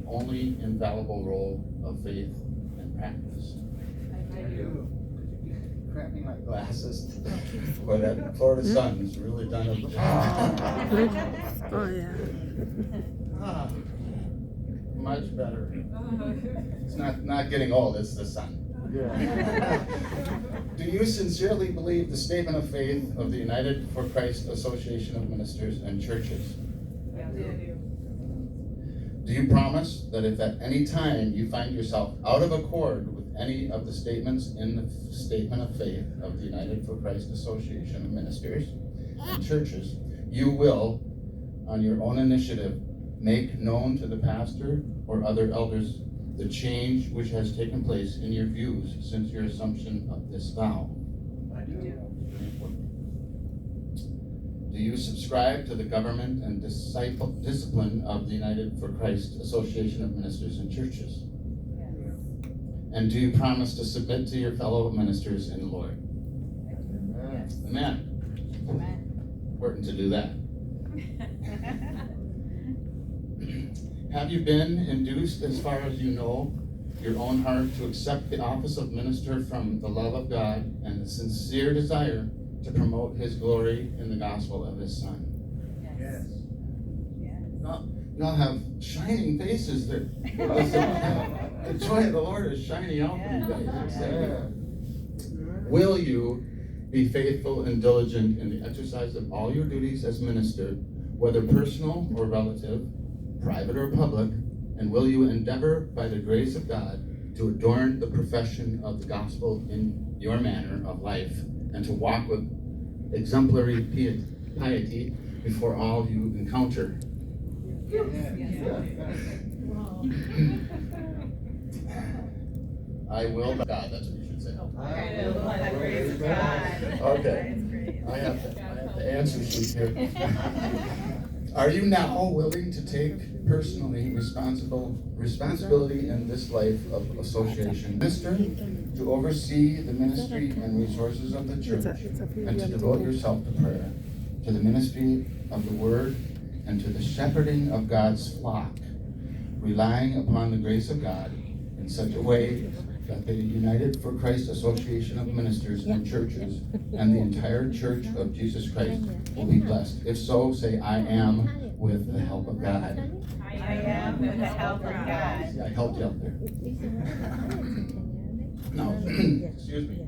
only infallible role of faith and practice. I do. Crapping my glasses. Boy, that Florida sun has really done it. Oh, yeah. Ah, much better. It's not getting old, it's the sun. Do you sincerely believe the statement of faith of the United for Christ Association of Ministers and Churches? I do. Do you promise that if at any time you find yourself out of accord with any of the statements in the statement of faith of the United for Christ Association of Ministers and Churches, you will, on your own initiative, make known to the pastor or other elders the change which has taken place in your views since your assumption of this vow? I do. Do you subscribe to the government and discipline of the United for Christ Association of Ministers and Churches? Yes. And do you promise to submit to your fellow ministers in the Lord? Yes. Amen. Amen. Important to do that. Have you been induced, as far as you know, your own heart to accept the office of minister from the love of God and the sincere desire to promote His glory in the gospel of His Son? Yes. Yes. Y'all have shining faces there. The joy of the Lord is shining out from you guys. Will you be faithful and diligent in the exercise of all your duties as minister, whether personal or relative, private or public, and will you endeavor by the grace of God to adorn the profession of the gospel in your manner of life and to walk with exemplary piety before all you encounter? I will, God, that's what you should say. I will, by the grace of God. Okay. I have the answer sheet here. Are you now willing to take personally responsibility in this life of association? Minister, to oversee the ministry and resources of the church, and to devote yourself to prayer, to the ministry of the word, and to the shepherding of God's flock, relying upon the grace of God in such a way that the United for Christ Association of Ministers and Churches and the entire Church of Jesus Christ will be blessed. If so, say, I am with the help of God. I am with the help of God. See, I helped you out there. Now, excuse me.